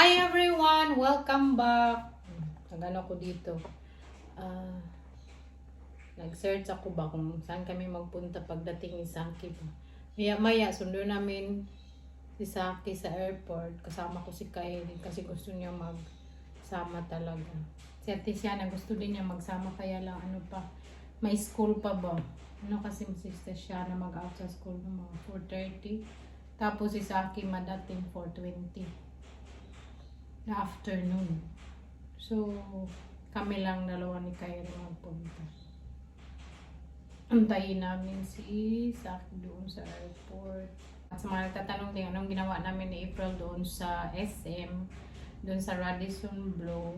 Hi everyone! Welcome back! Nagano ko dito. Nag-search ako ba kung saan kami magpunta pagdating ni Saki ba. Maya sundo namin si Saki sa airport. Kasama ko si Kylie kasi gusto niya magsama talaga. Si Ate Siana gusto din niya magsama kaya lang ano pa, may school pa ba? Ano kasi si Siana mag-out sa school ng mga 4:30. Tapos si Saki madating 4:20 na afternoon. So, kami lang dalawa ni Kyrie magpunta. Antayin namin si Saki doon sa airport. At sa mga nagtatanong din, anong ginawa namin ni April doon sa SM, doon sa Radisson Blu.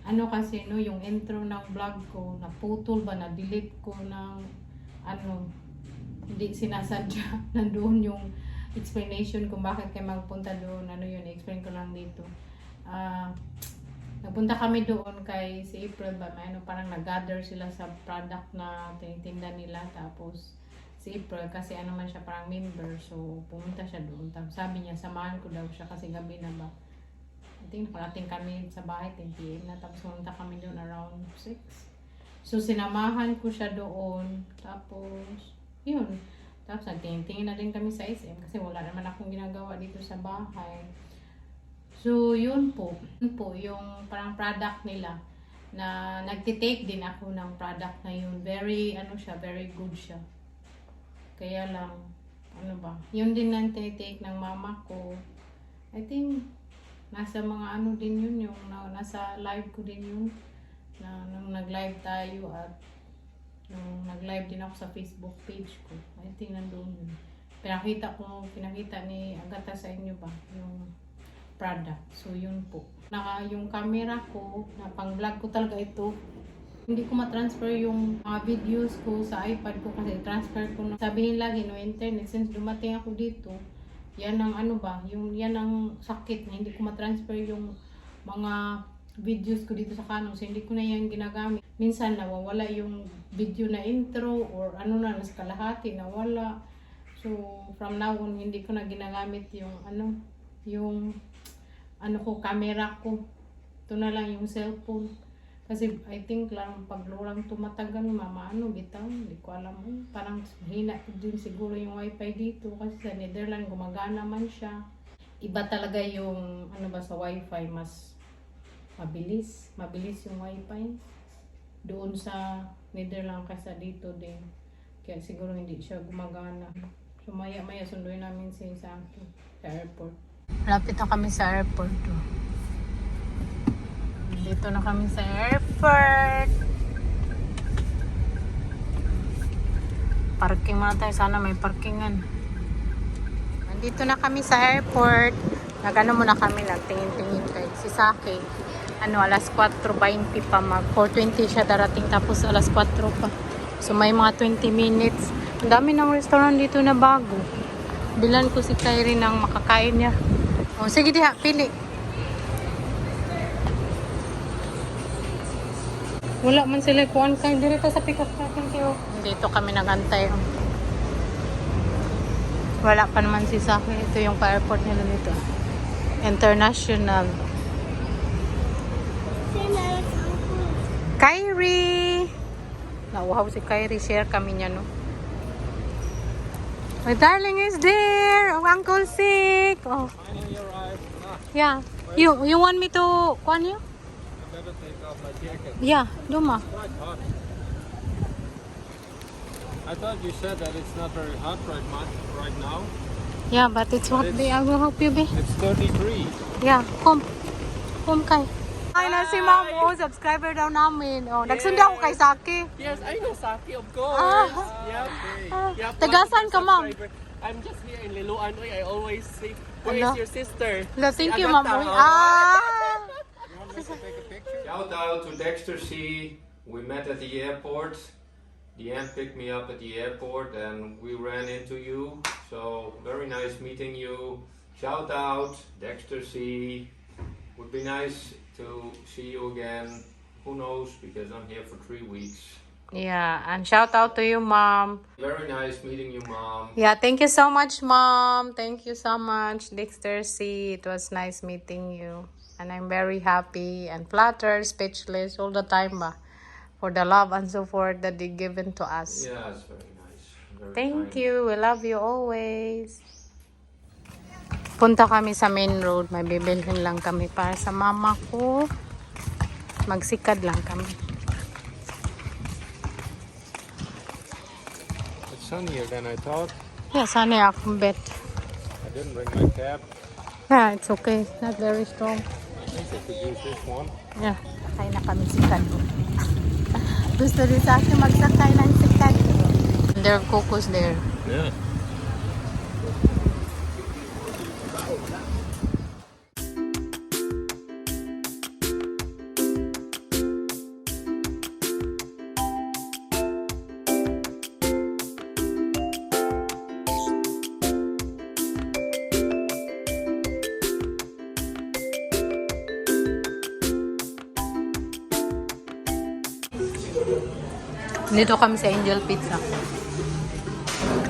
Ano kasi no, yung intro ng vlog ko, naputol ba, na-delete ko ng hindi sinasadya. Nandoon yung explanation kung bakit kayo magpunta doon. Ano yun, explain ko lang dito. Nagpunta kami doon kay si April ba, may parang nag-gather sila sa product na tinitinda nila. Tapos si April kasi ano man siya parang member, so pumunta siya doon. Tapos sabi niya samahan ko daw siya kasi gabi na ba, I think nakarating kami sa bahay 10 PM na. Tapos pumunta kami doon around 6. So sinamahan ko siya doon. Tapos yun, tapos nagtingin-tingin na din kami sa SM kasi wala naman akong ginagawa dito sa bahay. So, yun po yung parang product nila na nagtitake din ako ng product na yun. Very, very good siya. Kaya lang, yun din ang tinitake ng mama ko. I think, nasa mga din yun, yung nasa live ko din yun. Nung nag-live tayo at nung nag-live din ako sa Facebook page ko. I think nandoon yun. Pinakita ni Agata sa inyo ba, yung product. So, yun po. Yung camera ko, na pang-vlog ko talaga ito. Hindi ko ma-transfer yung mga videos ko sa iPad ko kasi transfer ko na. Sabihin lagi, no internet. Since dumating ako dito, yan ang yan ang sakit na hindi ko ma-transfer yung mga videos ko dito sa Canon. So, hindi ko na yan ginagamit. Minsan, nawawala yung video na intro or nasa kalahati, nawala. So, from now on, hindi ko na ginagamit yung camera ko. Ito na lang yung cellphone. Kasi I think lang pag lang tumatagal, bitaw, hindi ko alam. Parang hina din siguro yung wifi dito kasi sa Netherlands gumagana man siya. Iba talaga yung sa wifi, mas mabilis yung wifi doon sa Netherlands kaysa dito din. Kaya siguro hindi siya gumagana. So maya sunduin namin si Saki sa airport. Lapit na kami sa airport. Dito na kami sa airport. Parking muna tayo. Sana may parkingan. Nandito na kami sa airport. Muna kami. Nagtingin-tingin kay si Saki. Alas 4:20 pa. 4:20 siya darating. Tapos alas 4 pa. So may mga 20 minutes. Ang dami ng restaurant dito na bago. Bilan ko si Kyrie ng makakain niya. O, sige diha, pili. Wala man sila kuhan kayo. Dito sa pick-up natin kayo. Dito kami nagantay. Wala pa naman si Saki. Ito yung pa-airport nila dito. International. Kyrie! Nauhaw si Kyrie. Share kami niya, no? My darling is there. Oh, Uncle sick. Oh. Finally arrived. Yeah. You want me to kuan you? I better take off my jacket. Yeah, Duma. It's quite hot. I thought you said that it's not very hot right now. Yeah, but it's hot day. I will help you, be. It's 33. Yeah, come. Come kay. Ay na si Ma'am, subscriber daw namin. Oh, nagsunda ako kay Saki. Yes, I know Saki, of course. Yeah. Tagasan ka, Ma'am? I'm just here in Liloan. I always see. Where is your sister? Thank you, Agata, Ma'am. oh. You want me to take a picture? Shout out to Dexter C. We met at the airport. Deanne picked me up at the airport and we ran into you. So very nice meeting you. Shout out Dexter C. Would be nice to see you again. Who knows, because I'm here for 3 weeks. Yeah, and shout out to you, Mom. Very nice meeting you, Mom. Yeah, thank you so much, Mom. Thank you so much, Dexter C. It was nice meeting you. And I'm very happy and flattered, speechless all the time for the love and support that they given to us. Yeah, it's very nice. Very Thank kind. you. We love you always. Punta kami sa main road. May bibilhin lang kami para sa mama ko. Magsikad lang kami. It's sunnier than I thought. Yeah, sana akong bet. I didn't bring my cap. Yeah, it's okay. Not very strong. I think I could use this one. Yeah, sakay na kami sikad. Gusto rin sa akin magsakay ng sikad. There are cocos there. Yeah. Dito kami sa Angel Pizza.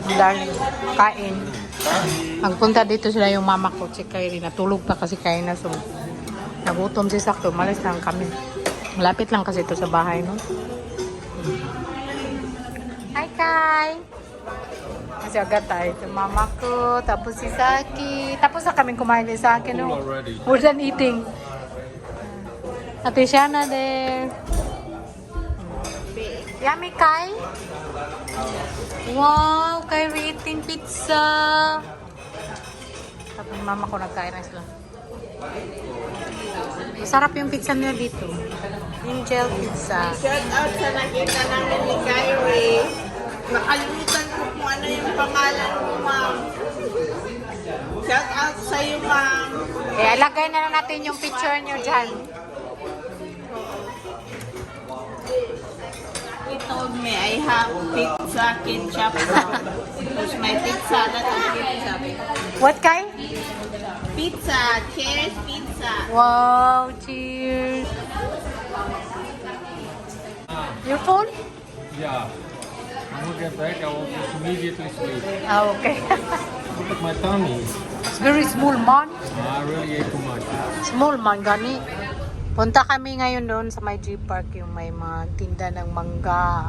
Dahil kain. Pagpunta dito sila yung mama ko, si Kyrie. Natulog pa kasi kain na. So, nagutom si Sakto. Malis lang kami. Malapit lang kasi ito sa bahay, no? Hi, Kai! Kasi agad tayo. Yung mama ko, tapos si Saki. Tapos na kami kumain ni Saki, no? Already. More than eating. Ate Shana there. Yummy, Kai? Wow, Kyrie eating pizza. Tapos mama ko nagkain na sila. Masarap yung pizza nila dito. Angel Pizza. Shout out sa nakita namin ni Kyrie. Nakalimutan ko kung ano yung pangalan mo, ma'am. Shout out sa iyo, ma'am. Eh, ilagay na lang natin yung picture nyo dyan. He told me I have pizza ketchup. Because my pizza, not a ketchup. What, Kai? Pizza, cheers, pizza. Wow, cheers. Your phone? Yeah. When we get back, I will just immediately sleep. Ah, okay. Look at my tummy. It's very small, man. I really ate too much. Small man, gani. Punta kami ngayon doon sa may G-Park, yung may mga tinda ng mangga.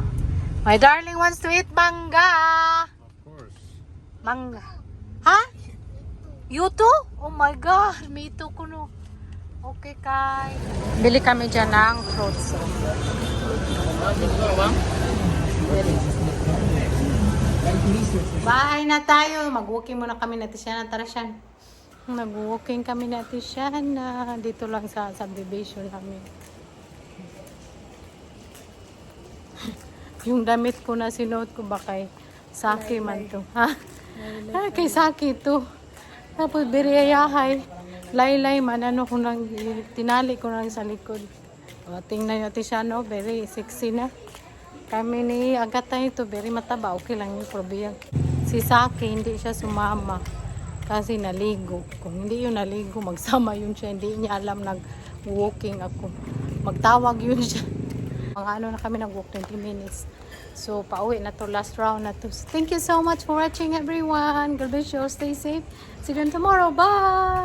My darling wants to eat mangga. Of course. Mangga. Ha? You too? Oh my God, me too kuno. Okay, Kai. Bili kami dyan ng fruits. Bahay na tayo. Mag-walking muna kami na Tisyana. Tara siya. Nag-walking kami na Tisyana. Dito lang sa subdivision namin. Yung damit ko na sinuot ko ba kay Saki man to. Ha? Ah, kay Saki to. Tapos biriyayahay. Laylay man. Ano ko nang tinali ko nang sa likod. O, tingnan natin siya, no? Very sexy na. Kami ni Agata ito, very mataba. Okay lang yung problema. Si Saki, hindi siya sumama. Kasi naligo. Kung hindi yun naligo, magsama yun siya. Hindi niya alam nag-walking ako. Magtawag yun siya. Mga ano na kami nag-walk 20 minutes. So, pauwi na to. Last round na to. Thank you so much for watching, everyone. God bless you. Stay safe. See you tomorrow. Bye!